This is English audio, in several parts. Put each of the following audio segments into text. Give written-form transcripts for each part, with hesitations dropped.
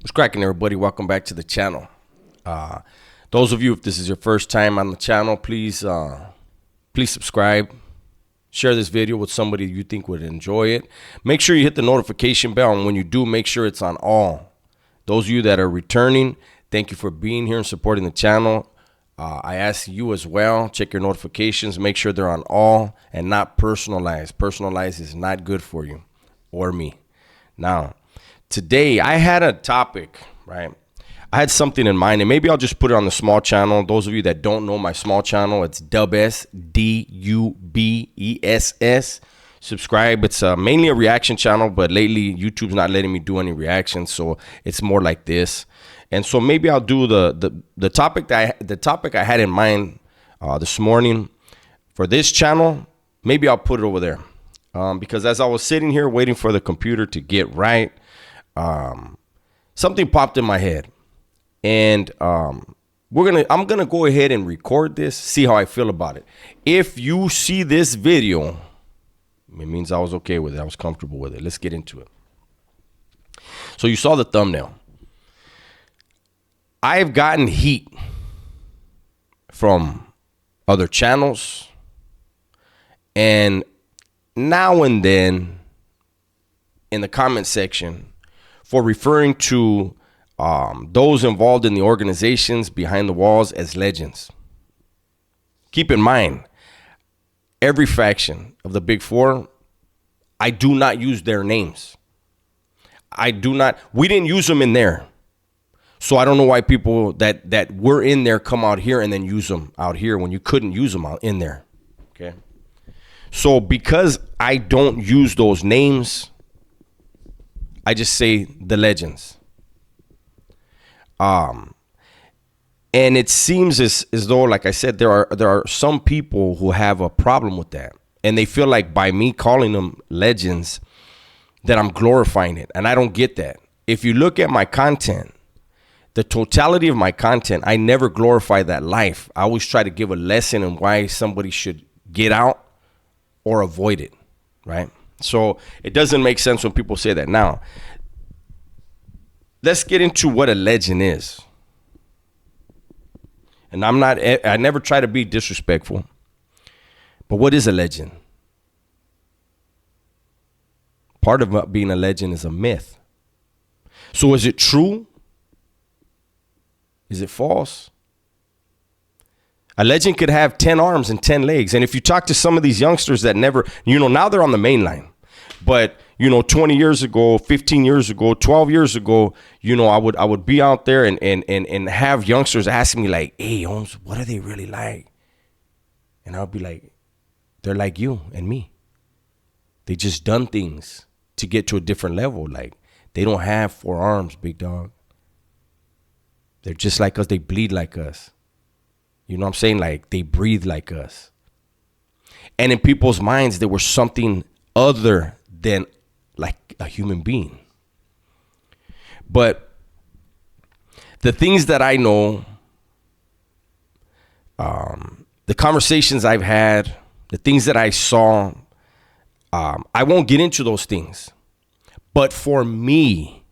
What's cracking, everybody? Welcome back to the channel. Those of you, if this is your first time on the channel, please subscribe. Share this video with somebody you think would enjoy it. Make sure you hit the notification bell, and when you do, make sure it's on all. Those of you that are returning, thank you for being here and supporting the channel. I ask you as well, check your notifications, make sure they're on all and not personalized. Personalized is not good for you or me. Now, today I had a topic, right? I had something in mind, and maybe I'll just put it on the small channel. Those of you that don't know my small channel, it's Dubess, Dubess. Subscribe. It's mainly a reaction channel, but lately YouTube's not letting me do any reactions, so it's more like this. And so maybe I'll do the topic I had in mind this morning for this channel. Maybe I'll put it over there because as I was sitting here waiting for the computer to get right, something popped in my head, and I'm gonna go ahead and record this, see how I feel about it. If you see this video, it means I was okay with it. I was comfortable with it. Let's get into it. So you saw the thumbnail. I've gotten heat from other channels, and now and then in the comment section for referring to those involved in the organizations behind the walls as legends. Keep in mind, every faction of the Big Four, I do not use their names. We didn't use them in there. So I don't know why people that were in there come out here and then use them out here when you couldn't use them out in there. Okay. So because I don't use those names, I just say the legends. And it seems as though, like I said, there are some people who have a problem with that. And they feel like by me calling them legends that I'm glorifying it. And I don't get that. If you look at my content, the totality of my content, I never glorify that life. I always try to give a lesson on why somebody should get out or avoid it, right? So it doesn't make sense when people say that. Now, let's get into what a legend is. And I never try to be disrespectful, but what is a legend? Part of being a legend is a myth. So is it true? Is it false? A legend could have 10 arms and 10 legs. And if you talk to some of these youngsters that never, now they're on the main line. But, 20 years ago, 15 years ago, 12 years ago, I would be out there and have youngsters asking me like, hey, Holmes, what are they really like? And I'll be like, they're like you and me. They just done things to get to a different level. Like, they don't have 4 arms, big dog. They're just like us. They bleed like us. You know what I'm saying? Like, they breathe like us. And in people's minds, there was something other than like a human being. But the things that I know, the conversations I've had, the things that I saw, I won't get into those things. But for me,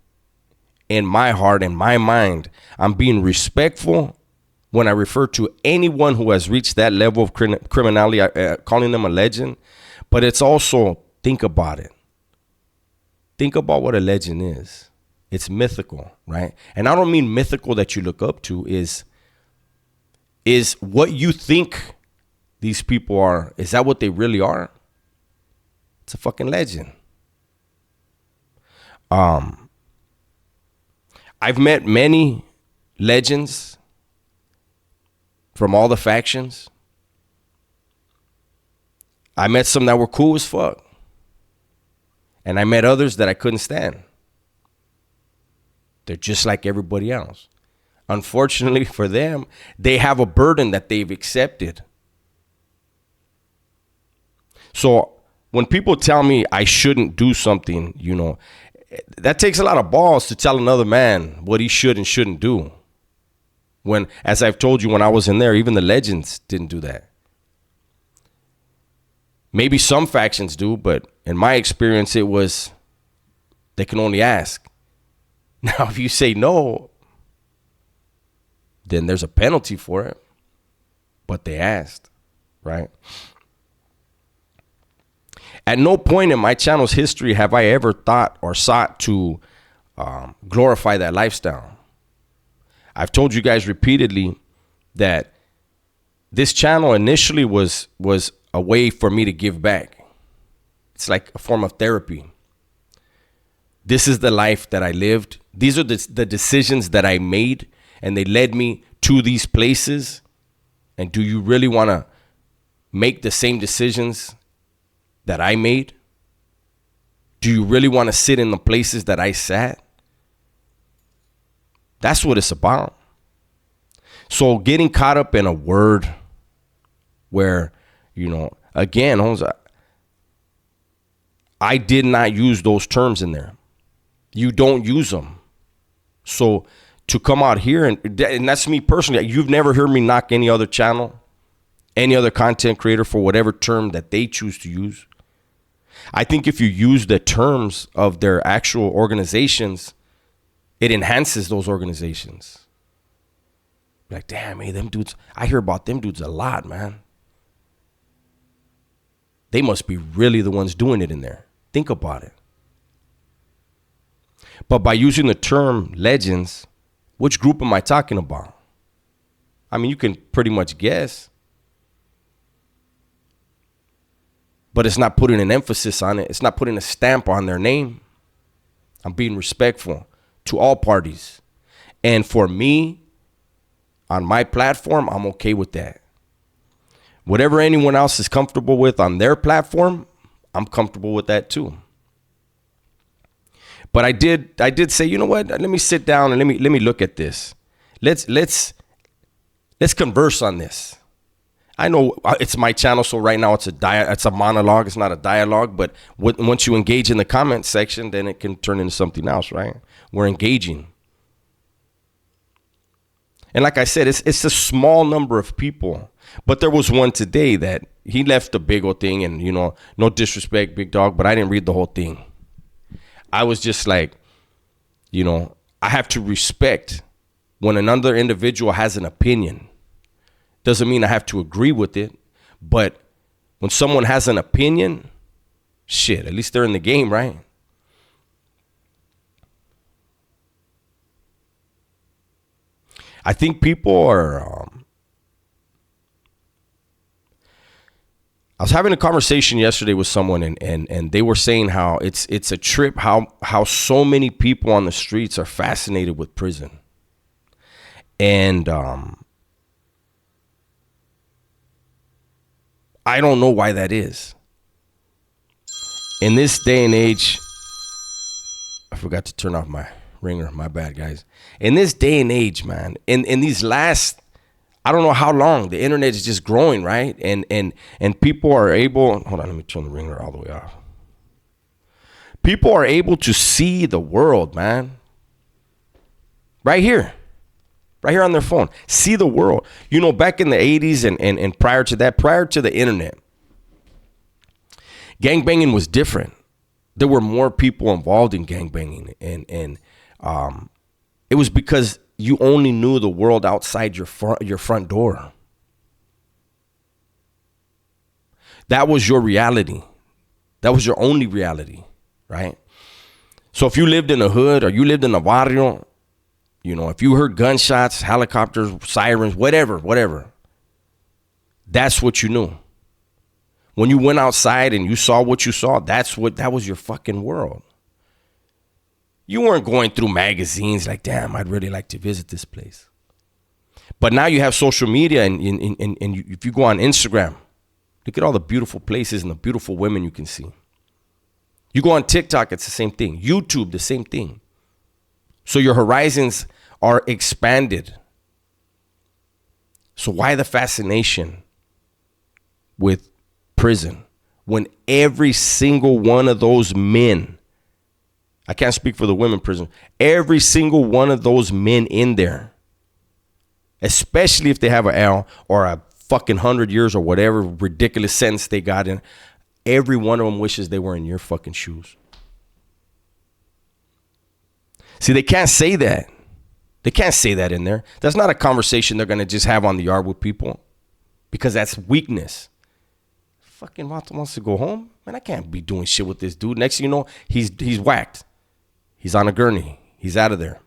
in my heart and my mind, I'm being respectful when I refer to anyone who has reached that level of criminality, calling them a legend. But it's also, think about it. Think about what a legend is. It's mythical, right? And I don't mean mythical that you look up to, is what you think these people are. Is that what they really are? It's a fucking legend. I've met many legends from all the factions. I met some that were cool as fuck. And I met others that I couldn't stand. They're just like everybody else. Unfortunately for them, they have a burden that they've accepted. So when people tell me I shouldn't do something, that takes a lot of balls to tell another man what he should and shouldn't do. When, as I've told you, when I was in there, even the legends didn't do that. Maybe some factions do, but in my experience, it was they can only ask. Now, if you say no, then there's a penalty for it. But they asked, right? At no point in my channel's history have I ever thought or sought to glorify that lifestyle. I've told you guys repeatedly that this channel initially was a way for me to give back. It's like a form of therapy. This is the life that I lived. These are the decisions that I made, and they led me to these places. And do you really want to make the same decisions that I made? Do you really want to sit in the places that I sat? That's what it's about. So getting caught up in a word where, again, I did not use those terms in there. You don't use them. So to come out here, and that's me personally, you've never heard me knock any other channel, any other content creator for whatever term that they choose to use. I think if you use the terms of their actual organizations, it enhances those organizations. Like, damn, hey, them dudes, I hear about them dudes a lot, man. They must be really the ones doing it in there. Think about it. But by using the term legends, which group am I talking about? I mean, you can pretty much guess. But it's not putting an emphasis on it. It's not putting a stamp on their name. I'm being respectful to all parties. And for me, on my platform, I'm okay with that. Whatever anyone else is comfortable with on their platform, I'm comfortable with that too. But I did say, you know what? Let me sit down and let me look at this. Let's converse on this. I know it's my channel, so right now it's a monologue. It's not a dialogue. But once you engage in the comment section, then it can turn into something else, right? We're engaging. And like I said, it's a small number of people. But there was one today that he left a big old thing, and no disrespect, big dog, but I didn't read the whole thing. I was just like, I have to respect when another individual has an opinion. Doesn't mean I have to agree with it, but when someone has an opinion, shit, at least they're in the game, right? I think people are. I was having a conversation yesterday with someone, and they were saying how it's a trip how so many people on the streets are fascinated with prison. And I don't know why that is. In this day and age, I forgot to turn off my ringer. My bad, guys. In this day and age, man, in these last, I don't know how long, the internet is just growing, right? And people are able, hold on, let me turn the ringer all the way off. People are able to see the world, man. Right here on their phone. See the world. Back in the 80s and prior to that, prior to the internet, gangbanging was different. There were more people involved in gangbanging. And it was because you only knew the world outside your front door. That was your reality. That was your only reality, right? So if you lived in a hood or you lived in a barrio, if you heard gunshots, helicopters, sirens, whatever, that's what you knew. When you went outside and you saw what you saw, that was your fucking world. You weren't going through magazines like, damn, I'd really like to visit this place. But now you have social media, and if you go on Instagram, look at all the beautiful places and the beautiful women you can see. You go on TikTok, it's the same thing. YouTube, the same thing. So your horizons are expanded. So why the fascination with prison when every single one of those men, I can't speak for the women prison, every single one of those men in there, especially if they have an L or a fucking 100 years or whatever ridiculous sentence they got in, every one of them wishes they were in your fucking shoes. See, they can't say that. They can't say that in there. That's not a conversation they're going to just have on the yard with people, because that's weakness. Fucking Vato wants to go home. Man, I can't be doing shit with this dude. Next thing you know, he's whacked. He's on a gurney. He's out of there.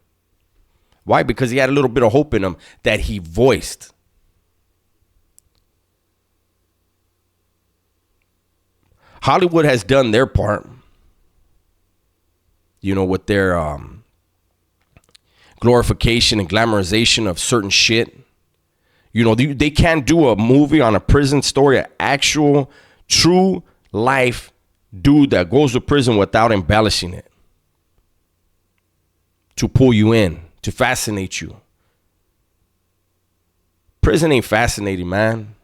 Why? Because he had a little bit of hope in him that he voiced. Hollywood has done their part, with their glorification and glamorization of certain shit. They can't do a movie on a prison story, an actual, true life dude that goes to prison without embellishing it. To pull you in, to fascinate you. Prison ain't fascinating, man.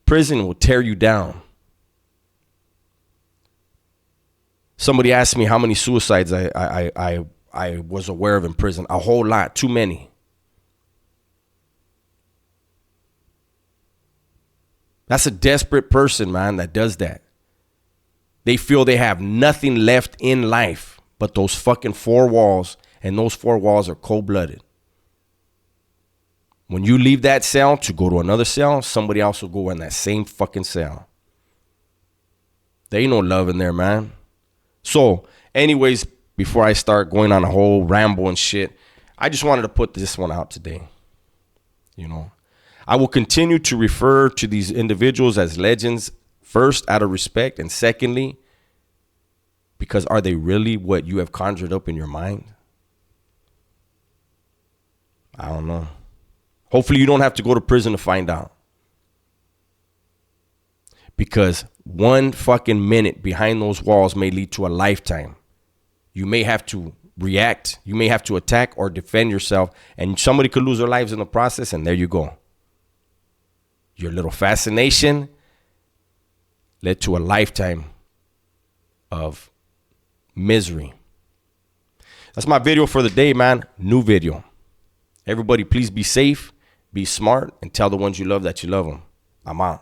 Prison will tear you down. Somebody asked me how many suicides I was aware of in prison. A whole lot, too many. That's a desperate person, man, that does that. They feel they have nothing left in life but those fucking four walls, and those four walls are cold-blooded. When you leave that cell to go to another cell, somebody else will go in that same fucking cell. There ain't no love in there, man. So, anyways, before I start going on a whole ramble and shit, I just wanted to put this one out today. I will continue to refer to these individuals as legends, first, out of respect, and secondly, because are they really what you have conjured up in your mind? I don't know. Hopefully you don't have to go to prison to find out. Because one fucking minute behind those walls may lead to a lifetime. You may have to react, you may have to attack or defend yourself, and somebody could lose their lives in the process, and there you go. Your little fascination led to a lifetime of misery. That's my video for the day, man. New video. Everybody, please be safe, be smart, and tell the ones you love that you love them. I'm out.